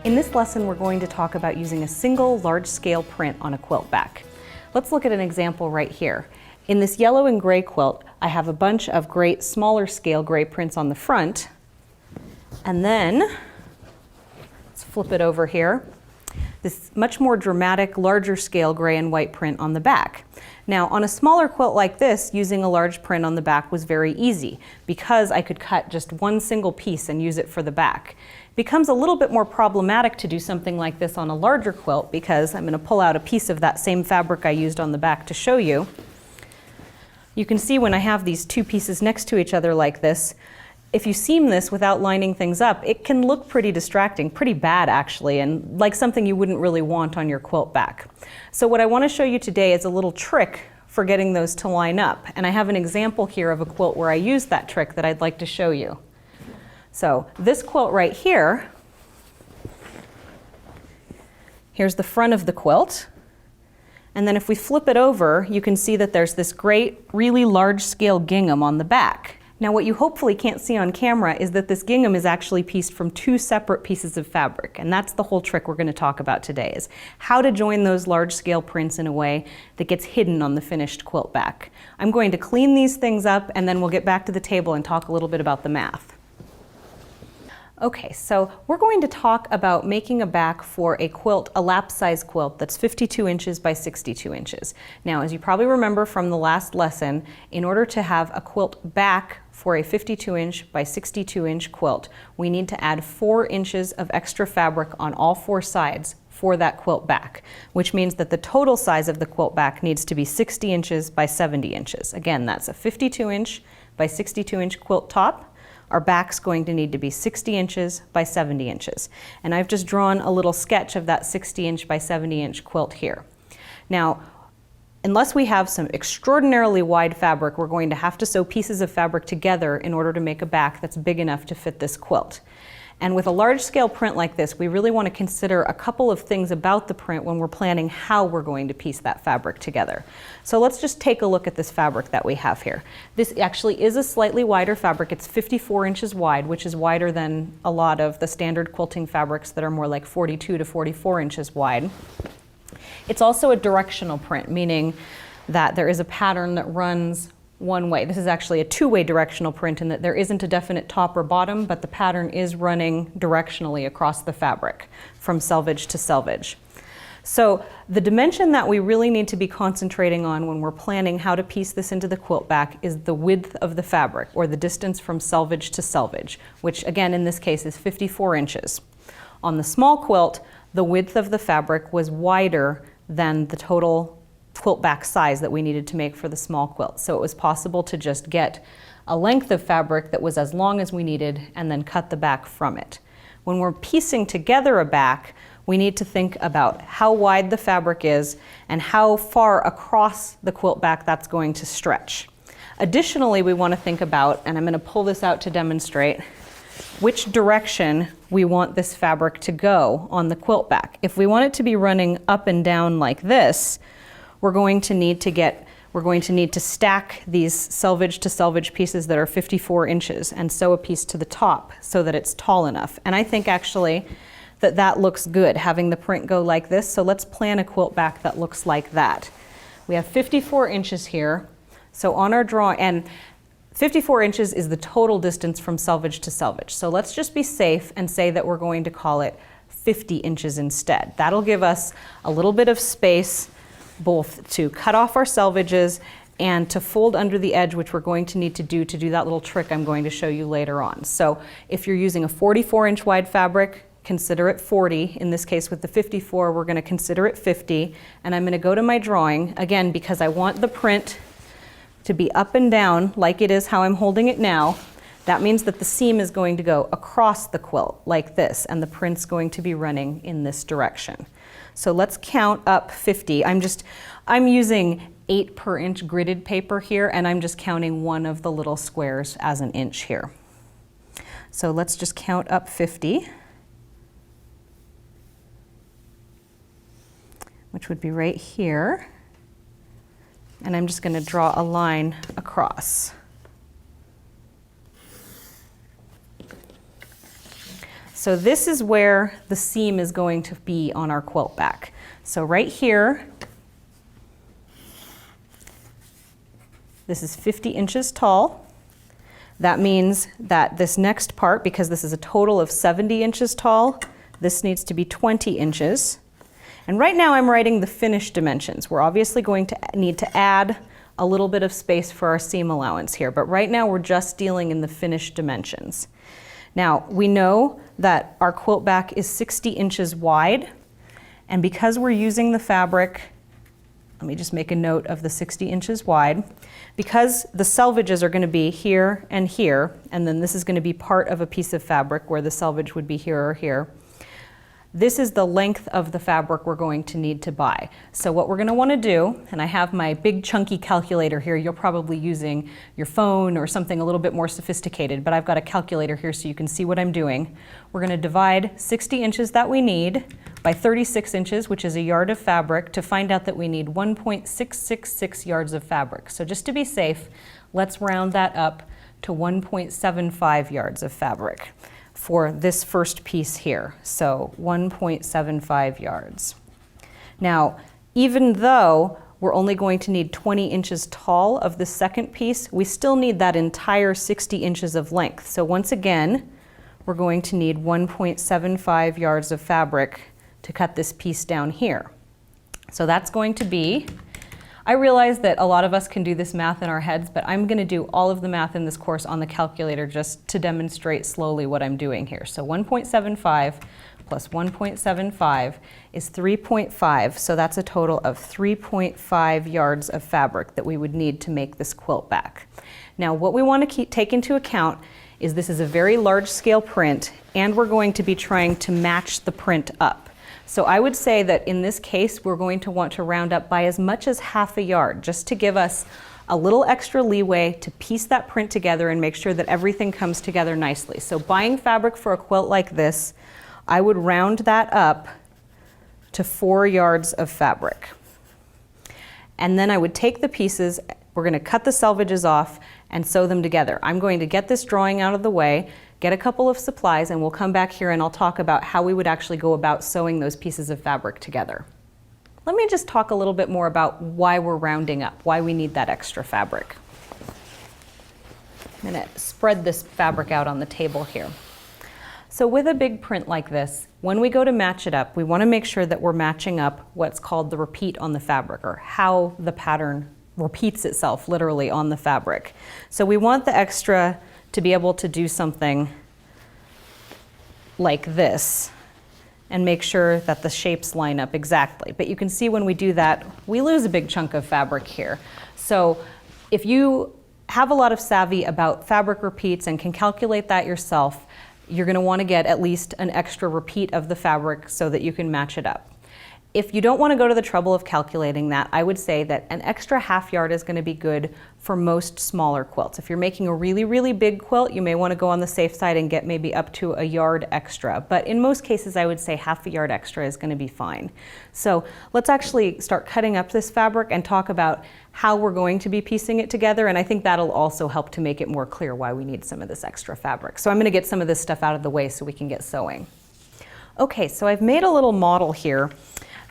In this lesson, we're going to talk about using a single large-scale print on a quilt back. Let's look at an example right here. In this yellow and gray quilt, I have a bunch of great smaller scale gray prints on the front. And then, let's flip it over here, this much more dramatic, larger scale gray and white print on the back. Now, on a smaller quilt like this, using a large print on the back was very easy because I could cut just one single piece and use it for the back. It becomes a little bit more problematic to do something like this on a larger quilt because I'm going to pull out a piece of that same fabric I used on the back to show you. You can see when I have these two pieces next to each other like this, if you seam this without lining things up, it can look pretty distracting, pretty bad actually, and like something you wouldn't really want on your quilt back. So what I want to show you today is a little trick for getting those to line up. And I have an example here of a quilt where I used that trick that I'd like to show you. So this quilt right here, here's the front of the quilt. And then if we flip it over, you can see that there's this great, really large scale gingham on the back. Now what you hopefully can't see on camera is that this gingham is actually pieced from two separate pieces of fabric, and that's the whole trick we're going to talk about today, is how to join those large scale prints in a way that gets hidden on the finished quilt back. I'm going to clean these things up and then we'll get back to the table and talk a little bit about the math. Okay, so we're going to talk about making a back for a quilt, a lap size quilt that's 52 inches by 62 inches. Now, as you probably remember from the last lesson, in order to have a quilt back for a 52 inch by 62 inch quilt, we need to add 4 inches of extra fabric on all 4 sides for that quilt back, which means that the total size of the quilt back needs to be 60 inches by 70 inches. Again, that's a 52 inch by 62 inch quilt top. Our back's going to need to be 60 inches by 70 inches. And I've just drawn a little sketch of that 60 inch by 70 inch quilt here. Now, unless we have some extraordinarily wide fabric, we're going to have to sew pieces of fabric together in order to make a back that's big enough to fit this quilt. And with a large scale print like this, we really want to consider a couple of things about the print when we're planning how we're going to piece that fabric together. So let's just take a look at this fabric that we have here. This actually is a slightly wider fabric. It's 54 inches wide, which is wider than a lot of the standard quilting fabrics that are more like 42 to 44 inches wide. It's also a directional print, meaning that there is a pattern that runs one way. This is actually a two-way directional print in that there isn't a definite top or bottom, but the pattern is running directionally across the fabric from selvage to selvage. So the dimension that we really need to be concentrating on when we're planning how to piece this into the quilt back is the width of the fabric, or the distance from selvage to selvage, which again in this case is 54 inches. On the small quilt, the width of the fabric was wider than the total quilt back size that we needed to make for the small quilt. So it was possible to just get a length of fabric that was as long as we needed and then cut the back from it. When we're piecing together a back, we need to think about how wide the fabric is and how far across the quilt back that's going to stretch. Additionally, we want to think about, and I'm going to pull this out to demonstrate, which direction we want this fabric to go on the quilt back. If we want it to be running up and down like this, we're going to need to stack these selvage to selvage pieces that are 54 inches and sew a piece to the top so that it's tall enough. And I think actually that that looks good, having the print go like this. So let's plan a quilt back that looks like that. We have 54 inches here. So on our drawing, and 54 inches is the total distance from selvage to selvage. So let's just be safe and say that we're going to call it 50 inches instead. That'll give us a little bit of space both to cut off our selvages and to fold under the edge, which we're going to need to do that little trick I'm going to show you later on. So if you're using a 44 inch wide fabric, consider it 40. In this case with the 54, we're going to consider it 50. And I'm going to go to my drawing, again, because I want the print to be up and down like it is how I'm holding it now. That means that the seam is going to go across the quilt like this, and the print's going to be running in this direction. So let's count up 50. I'm using 8 per inch gridded paper here, and I'm just counting one of the little squares as an inch here. So let's just count up 50, which would be right here. And I'm just going to draw a line across. So this is where the seam is going to be on our quilt back. So right here, this is 50 inches tall. That means that this next part, because this is a total of 70 inches tall, this needs to be 20 inches. And right now I'm writing the finished dimensions. We're obviously going to need to add a little bit of space for our seam allowance here, but right now we're just dealing in the finished dimensions. Now, we know that our quilt back is 60 inches wide, and because we're using the fabric, let me just make a note of the 60 inches wide, because the selvages are going to be here, and then this is going to be part of a piece of fabric where the selvage would be here or here. This is the length of the fabric we're going to need to buy. So what we're going to want to do, and I have my big chunky calculator here, you're probably using your phone or something a little bit more sophisticated, but I've got a calculator here so you can see what I'm doing. We're going to divide 60 inches that we need by 36 inches, which is a yard of fabric, to find out that we need 1.666 yards of fabric. So just to be safe, let's round that up to 1.75 yards of fabric for this first piece here. So 1.75 yards. Now, even though we're only going to need 20 inches tall of the second piece, we still need that entire 60 inches of length. So once again, we're going to need 1.75 yards of fabric to cut this piece down here. So that's going to be, I realize that a lot of us can do this math in our heads, but I'm going to do all of the math in this course on the calculator just to demonstrate slowly what I'm doing here. So 1.75 plus 1.75 is 3.5, so that's a total of 3.5 yards of fabric that we would need to make this quilt back. Now what we want to take into account is this is a very large scale print, and we're going to be trying to match the print up. So I would say that in this case, we're going to want to round up by as much as half a yard, just to give us a little extra leeway to piece that print together and make sure that everything comes together nicely. So buying fabric for a quilt like this, I would round that up to 4 yards of fabric. And then I would take the pieces, we're going to cut the selvages off and sew them together. I'm going to get this drawing out of the way, get a couple of supplies, and we'll come back here and I'll talk about how we would actually go about sewing those pieces of fabric together. Let me just talk a little bit more about why we're rounding up, why we need that extra fabric. I'm going to spread this fabric out on the table here. So with a big print like this, when we go to match it up, we want to make sure that we're matching up what's called the repeat on the fabric, or how the pattern repeats itself literally on the fabric. So we want the extra to be able to do something like this and make sure that the shapes line up exactly. But you can see when we do that, we lose a big chunk of fabric here. So if you have a lot of savvy about fabric repeats and can calculate that yourself, you're going to want to get at least an extra repeat of the fabric so that you can match it up. If you don't want to go to the trouble of calculating that, I would say that an extra half yard is going to be good for most smaller quilts. If you're making a really, really big quilt, you may want to go on the safe side and get maybe up to a yard extra. But in most cases, I would say half a yard extra is going to be fine. So let's actually start cutting up this fabric and talk about how we're going to be piecing it together. And I think that'll also help to make it more clear why we need some of this extra fabric. So I'm going to get some of this stuff out of the way so we can get sewing. Okay, so I've made a little model here.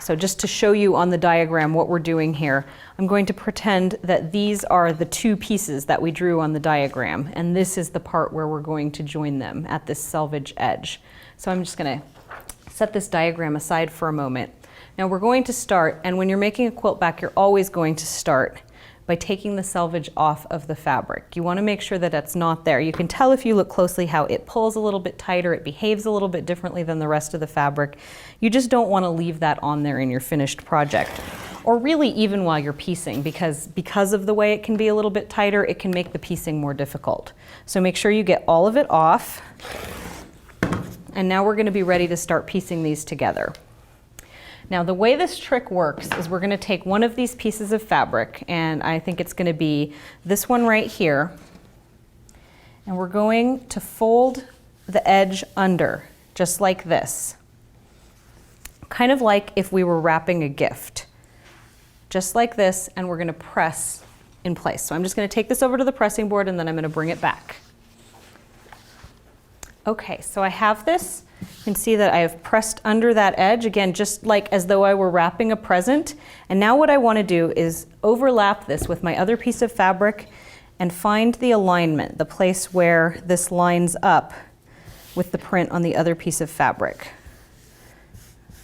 So just to show you on the diagram what we're doing here, I'm going to pretend that these are the two pieces that we drew on the diagram, and this is the part where we're going to join them at this selvage edge. So I'm just going to set this diagram aside for a moment. Now we're going to start, and when you're making a quilt back, you're always going to start by taking the selvage off of the fabric. You want to make sure that it's not there. You can tell if you look closely how it pulls a little bit tighter, it behaves a little bit differently than the rest of the fabric. You just don't want to leave that on there in your finished project. Or really even while you're piecing, because of the way it can be a little bit tighter, it can make the piecing more difficult. So make sure you get all of it off. And now we're going to be ready to start piecing these together. Now the way this trick works is we're going to take one of these pieces of fabric, and I think it's going to be this one right here, and we're going to fold the edge under, just like this. Kind of like if we were wrapping a gift. Just like this, and we're going to press in place. So I'm just going to take this over to the pressing board and then I'm going to bring it back. Okay, so I have this can see that I have pressed under that edge, again, just like as though I were wrapping a present. And now what I want to do is overlap this with my other piece of fabric and find the alignment, the place where this lines up with the print on the other piece of fabric.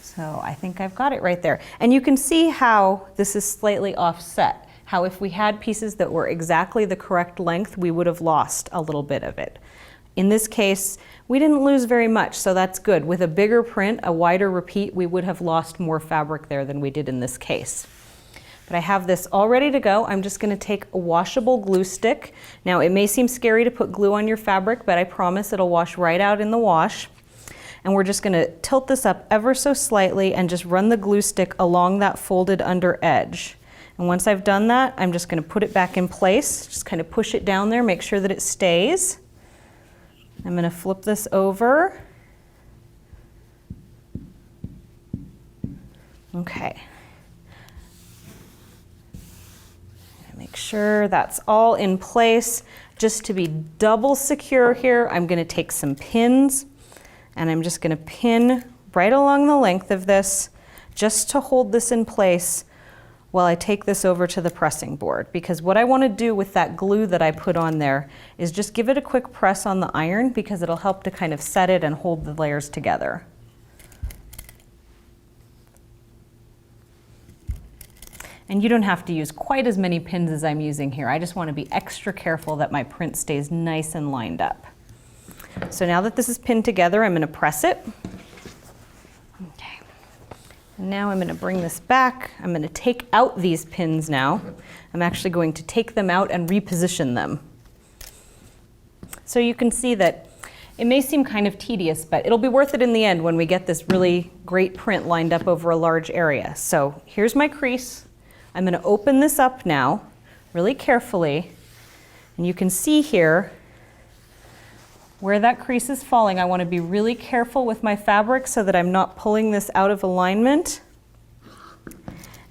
So I think I've got it right there. And you can see how this is slightly offset, how if we had pieces that were exactly the correct length, we would have lost a little bit of it. In this case, we didn't lose very much, so that's good. With a bigger print, a wider repeat, we would have lost more fabric there than we did in this case. But I have this all ready to go. I'm just gonna take a washable glue stick. Now, it may seem scary to put glue on your fabric, but I promise it'll wash right out in the wash. And we're just gonna tilt this up ever so slightly and just run the glue stick along that folded under edge. And once I've done that, I'm just gonna put it back in place, just kind of push it down there, make sure that it stays. I'm going to flip this over. Okay. Make sure that's all in place. Just to be double secure here, I'm going to take some pins and I'm just going to pin right along the length of this just to hold this in place while I take this over to the pressing board, because what I want to do with that glue that I put on there is just give it a quick press on the iron, because it'll help to kind of set it and hold the layers together. And you don't have to use quite as many pins as I'm using here. I just want to be extra careful that my print stays nice and lined up. So now that this is pinned together, I'm going to press it. Okay. And now I'm going to bring this back. I'm going to take out these pins now. I'm actually going to take them out and reposition them. So you can see that it may seem kind of tedious, but it'll be worth it in the end when we get this really great print lined up over a large area. So here's my crease. I'm going to open this up now really carefully. And you can see here where that crease is falling. I want to be really careful with my fabric so that I'm not pulling this out of alignment.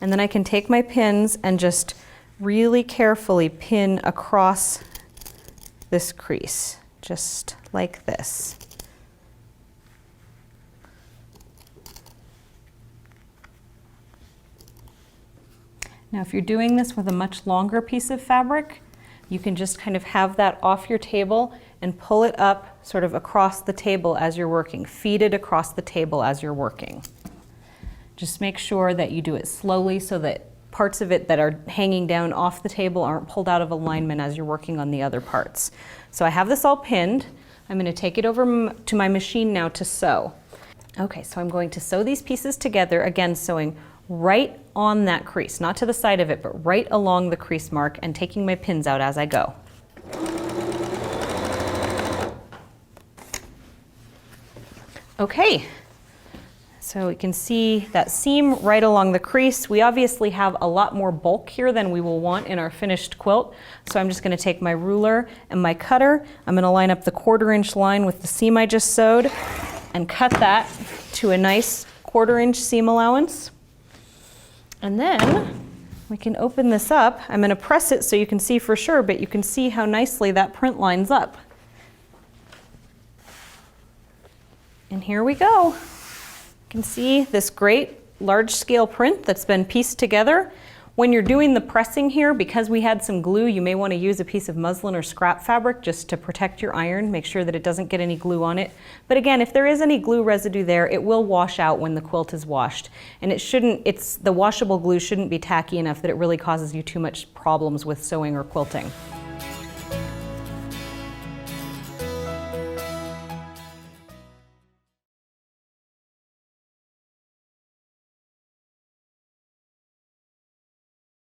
And then I can take my pins and just really carefully pin across this crease, just like this. Now, if you're doing this with a much longer piece of fabric, you can just kind of have that off your table and pull it up sort of across the table as you're working. Feed it across the table as you're working. Just make sure that you do it slowly so that parts of it that are hanging down off the table aren't pulled out of alignment as you're working on the other parts. So I have this all pinned. I'm going to take it over to my machine now to sew. Okay, so I'm going to sew these pieces together, again sewing right on that crease, not to the side of it, but right along the crease mark, and taking my pins out as I go. Okay, so we can see that seam right along the crease. We obviously have a lot more bulk here than we will want in our finished quilt, so I'm just going to take my ruler and my cutter. I'm going to line up the 1/4 inch line with the seam I just sewed and cut that to a nice 1/4 inch seam allowance. And then we can open this up. I'm going to press it so you can see for sure, but you can see how nicely that print lines up. And here we go. You can see this great large scale print that's been pieced together. When you're doing the pressing here, because we had some glue, you may want to use a piece of muslin or scrap fabric just to protect your iron. Make sure that it doesn't get any glue on it. But again, if there is any glue residue there, it will wash out when the quilt is washed. And it shouldn't, the washable glue shouldn't be tacky enough that it really causes you too much problems with sewing or quilting.